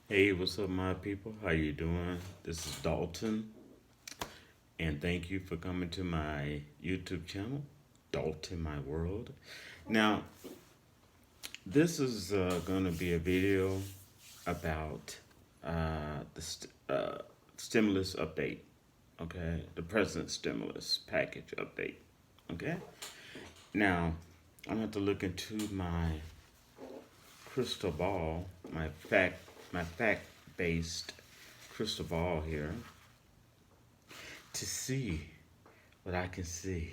Hey, what's up, my people? How you doing? This is Dalton, and thank you for coming to my YouTube channel, Dalton My World. Now, this is going to be a video about the stimulus update. Okay, the president's stimulus package update. Okay. Now, I'm going to have to look into my crystal ball, my fact based crystal ball here to see what I can see.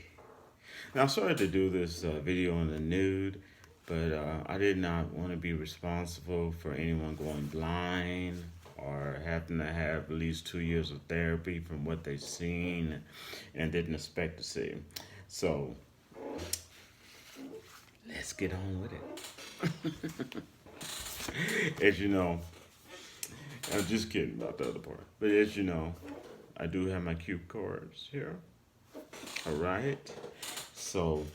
Now, I started to do this video in the nude, but I did not want to be responsible for anyone going blind or having to have at least 2 years of therapy from what they've seen and didn't expect to see. So, let's get on with it. As you know, I'm just kidding about the other part. But as you know, I do have my cue cards here. All right. So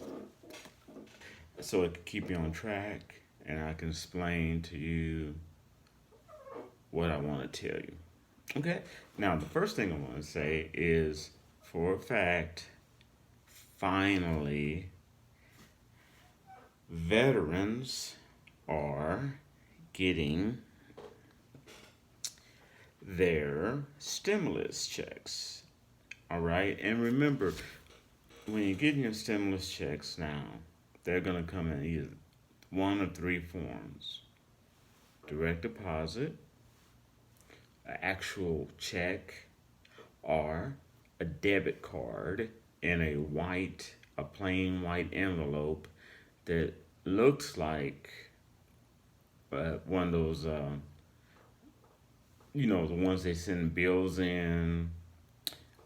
it can keep you on track and I can explain to you what I want to tell you. Okay? Now, the first thing I want to say is for a fact, finally, veterans are getting their stimulus checks. All right? And remember, when you're getting your stimulus checks now, they're going to come in either one of three forms: direct deposit, an actual check, or a debit card in a plain white envelope that looks like one of those, the ones they send bills in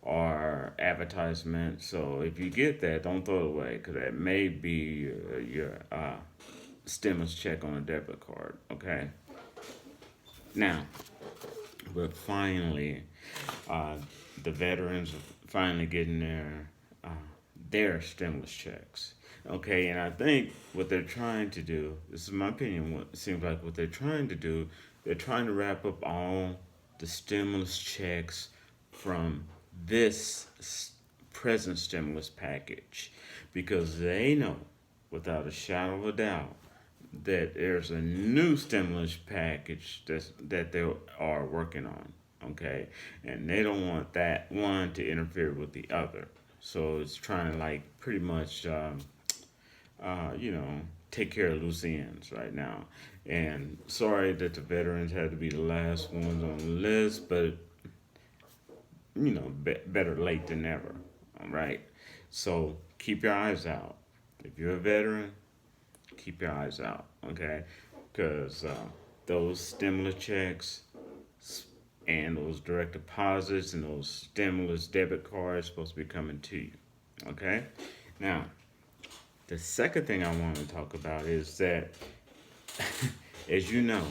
or advertisements. So if you get that, don't throw it away because that may be your stimulus check on a debit card. Okay. Now, but finally, uh, the veterans are finally getting uh, their stimulus checks. Okay, and I think what they're trying to do, this is my opinion, what it seems like what they're trying to do, they're trying to wrap up all the stimulus checks from this present stimulus package because they know without a shadow of a doubt that there's a new stimulus package that they are working on, okay? And they don't want that one to interfere with the other. So it's trying to like pretty much, uh, you know, take care of loose ends right now. And sorry that the veterans had to be the last ones on the list, but better late than never. All right. So keep your eyes out. If you're a veteran, keep your eyes out. Okay, because those stimulus checks and those direct deposits and those stimulus debit cards supposed to be coming to you. Okay. Now, the second thing I want to talk about is that, as you know,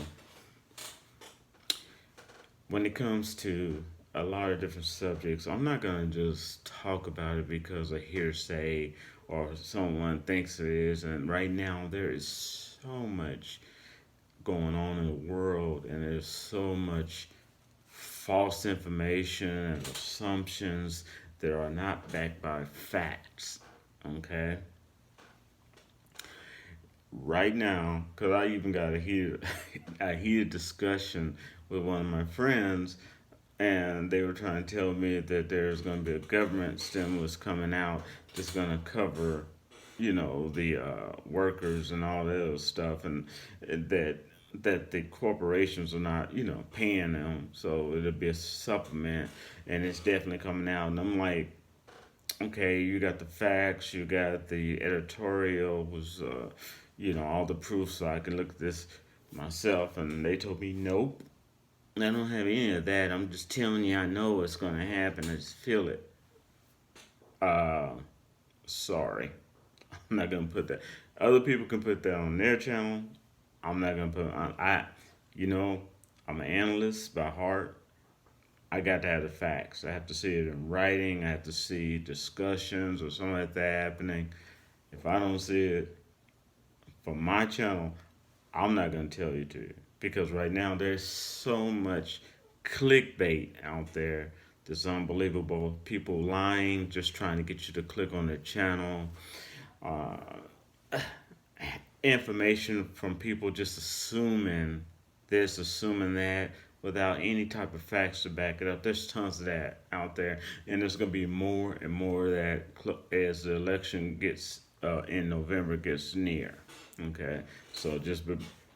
when it comes to a lot of different subjects, I'm not going to just talk about it because of hearsay or someone thinks it is. And right now, there is so much going on in the world, and there's so much false information and assumptions that are not backed by facts. Okay? Right now, because I even got a heated discussion with one of my friends, and they were trying to tell me that there's going to be a government stimulus coming out that's going to cover, the workers and all that other stuff, and that the corporations are not, paying them, so it'll be a supplement, and it's definitely coming out. And I'm like, okay, you got the facts, you got the editorial, was all the proof, so I can look at this myself. And they told me, nope, I don't have any of that. I'm just telling you, I know what's going to happen. I just feel it. Uh, Sorry, I'm not gonna put that. Other people can put that on their channel. I'm not gonna put on. You know, I'm an analyst by heart. I got to have the facts. I have to see it in writing. I have to see discussions or something like that happening. If I don't see it from my channel, I'm not gonna tell you to. because right now there's so much clickbait out there. That's unbelievable. People lying, just trying to get you to click on their channel. Uh, Information from people just assuming this, assuming that, without any type of facts to back it up. There's tons of that out there, and there's going to be more and more of that as the election gets in November gets near. Okay, so just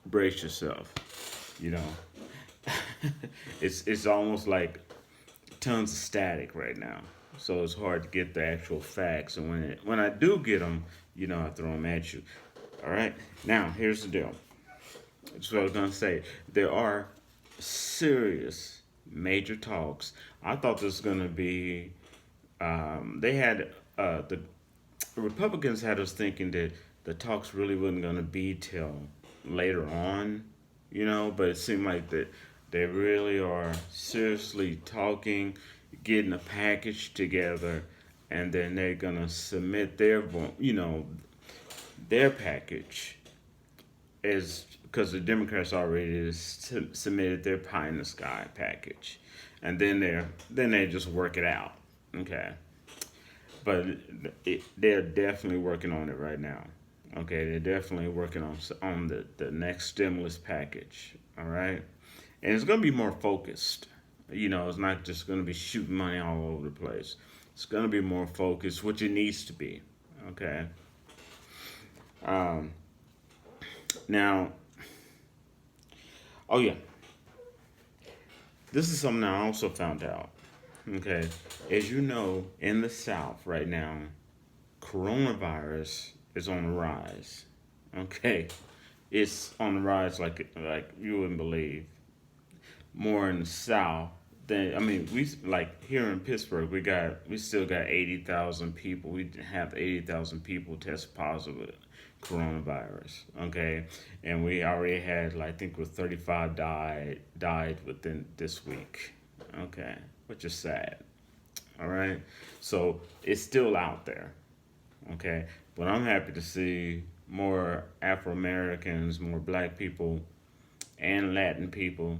brace yourself. You know, it's almost like tons of static right now. So it's hard to get the actual facts, and when I do get them, I throw them at you. All right. Now here's the deal. That's what I was gonna say. There are serious major talks. I thought this was gonna be. They had the Republicans had us thinking that the talks really wasn't gonna be till later on, But it seemed like that they really are seriously talking, getting a package together, and then they're gonna submit their package is because the Democrats already submitted their pie in the sky package, and then they just work it out. Okay, but they're definitely working on it right now. Okay, they're definitely working on the next stimulus package. All right, and it's gonna be more focused. It's not just gonna be shooting money all over the place. It's gonna be more focused, which it needs to be. Okay. Um, Now, oh yeah, this is something I also found out. Okay, as you know, in the South right now, coronavirus is on the rise. Okay, it's on the rise like you wouldn't believe. More in the South than we like here in Pittsburgh. We still got 80,000 people. We have 80,000 people test positive with coronavirus. Okay, and we already had I think with 35 died within this week. Okay, which is sad. All right, so it's still out there. Okay, but I'm happy to see more Afro Americans, more Black people, and Latin people,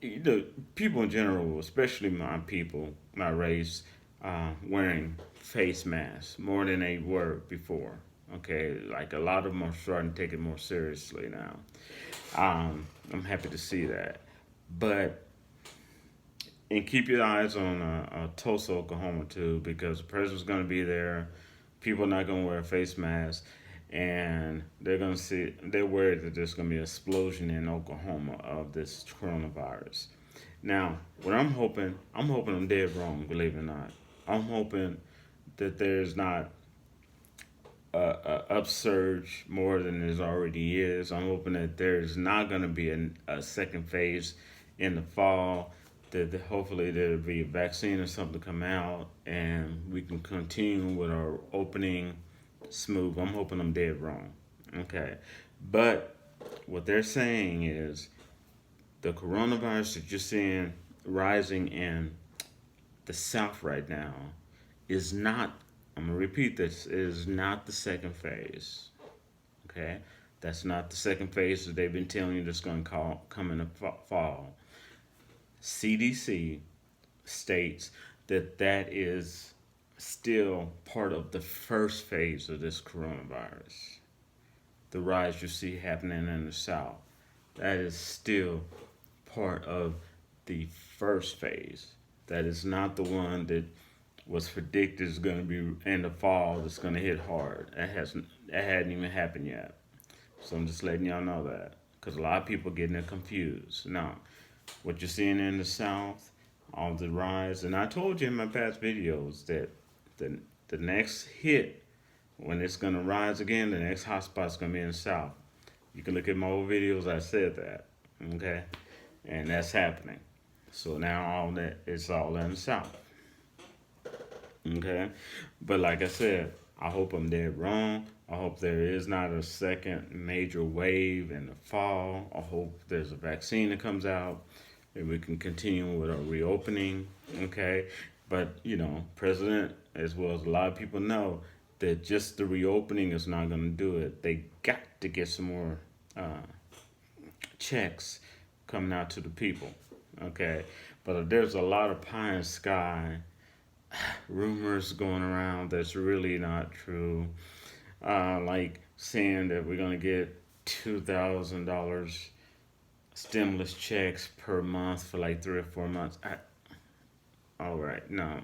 the people in general, especially my people, my race, wearing face masks more than they were before. Okay, like a lot of them are starting to take it more seriously now. I'm happy to see that, but and keep your eyes on Tulsa, Oklahoma too, because the president's going to be there. People are not going to wear face masks, and they're going to see. They're worried that there's going to be an explosion in Oklahoma of this coronavirus. Now, what I'm hoping I'm dead wrong. Believe it or not, I'm hoping that there's not a upsurge more than there already is. I'm hoping that there's not going to be a second phase in the fall. That hopefully there'll be a vaccine or something come out, and we can continue with our opening smooth. I'm hoping I'm dead wrong. Okay, but what they're saying is the coronavirus that you're seeing rising in the South right now is not, I'm going to repeat this, is not the second phase. Okay? That's not the second phase that they've been telling you that's going to come in the fall. CDC states that is still part of the first phase of this coronavirus. The rise you see happening in the South, that is still part of the first phase. That is not the one that was predicted is going to be in the fall. That's going to hit hard. That hadn't even happened yet. So I'm just letting y'all know that because a lot of people getting it confused. Now, what you're seeing in the South, all the rise, and I told you in my past videos that the next hit when it's going to rise again, the next hotspot's going to be in the South. You can look at my old videos. I said that. Okay, and that's happening. So now all that it's all in the South. Okay, but like I said, I hope I'm dead wrong. I hope there is not a second major wave in the fall. I hope there's a vaccine that comes out and we can continue with our reopening. Okay, but President, as well as a lot of people know, that just the reopening is not going to do it. They got to get some more checks coming out to the people. Okay, but there's a lot of pie in the sky rumors going around that's really not true. Like saying that we're gonna get $2,000 stimulus checks per month for like 3 or 4 months. All right, no.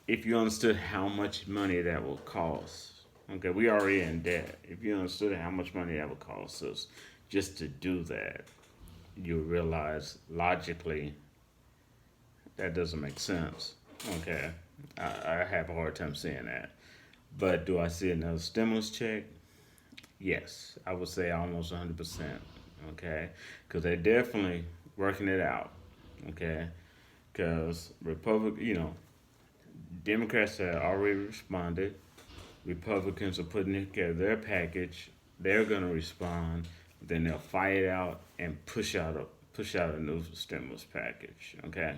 If you understood how much money that will cost, okay, we already in debt. If you understood how much money that would cost us just to do that, you realize logically that doesn't make sense. Okay, I have a hard time saying that. But do I see another stimulus check? Yes, I would say almost 100%. Okay, because they're definitely working it out. Okay, because Democrats have already responded. Republicans are putting together their package. They're going to respond. Then they'll fight it out and push out a new stimulus package. Okay,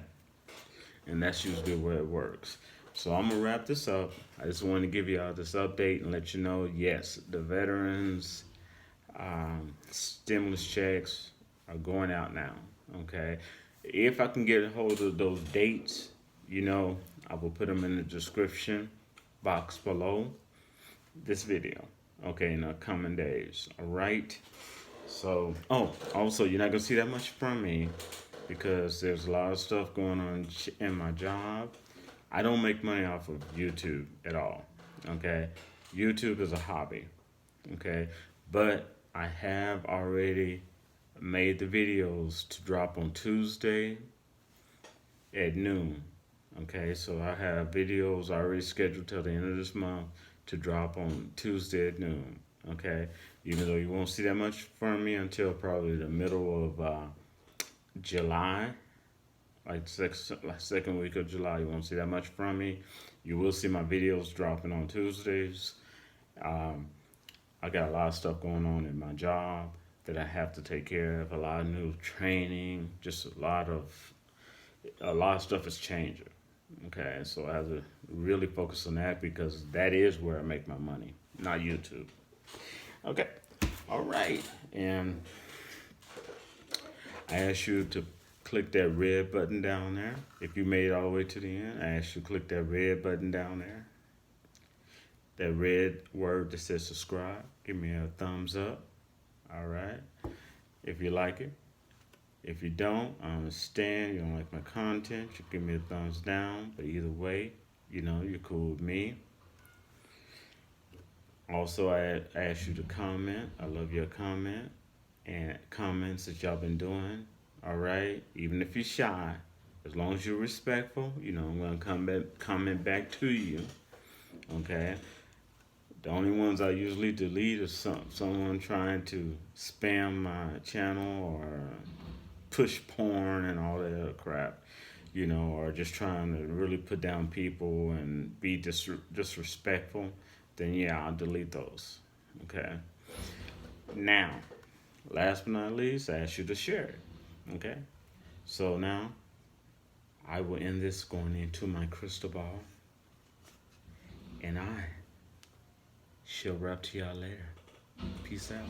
and that's usually where it works. So I'm gonna wrap this up. I just want to give y'all this update and let you know, yes, the veterans stimulus checks are going out now. Okay, if I can get a hold of those dates, I will put them in the description box below this video. Okay, in the coming days. All right. So, also, you're not gonna see that much from me because there's a lot of stuff going on in my job. I don't make money off of YouTube at all. Okay, YouTube is a hobby. Okay, but I have already made the videos to drop on Tuesday at noon. Okay, so I have videos already scheduled till the end of this month to drop on Tuesday at noon. Okay, even though you won't see that much from me until probably the middle of July, like second week of July, you won't see that much from me. You will see my videos dropping on Tuesdays. I got a lot of stuff going on in my job that I have to take care of. A lot of new training, just a lot of stuff is changing. Okay, so I have to really focus on that because that is where I make my money, not YouTube. Okay, all right, and I ask you to click that red button down there. If you made it all the way to the end, I ask you to click that red button down there. That red word that says subscribe. Give me a thumbs up. All right, if you like it. If you don't, I understand. You don't like my content. You give me a thumbs down. But either way, you're cool with me. Also, I ask you to comment. I love your comment and comments that y'all been doing. All right, even if you're shy, as long as you're respectful, I'm gonna comment back to you. Okay. The only ones I usually delete is someone trying to spam my channel or push porn and all that other crap, or just trying to really put down people and be disrespectful, then yeah, I'll delete those. Okay. Now, last but not least, I ask you to share it. Okay. So now, I will end this going into my crystal ball, and I shall rap to y'all later. Peace out.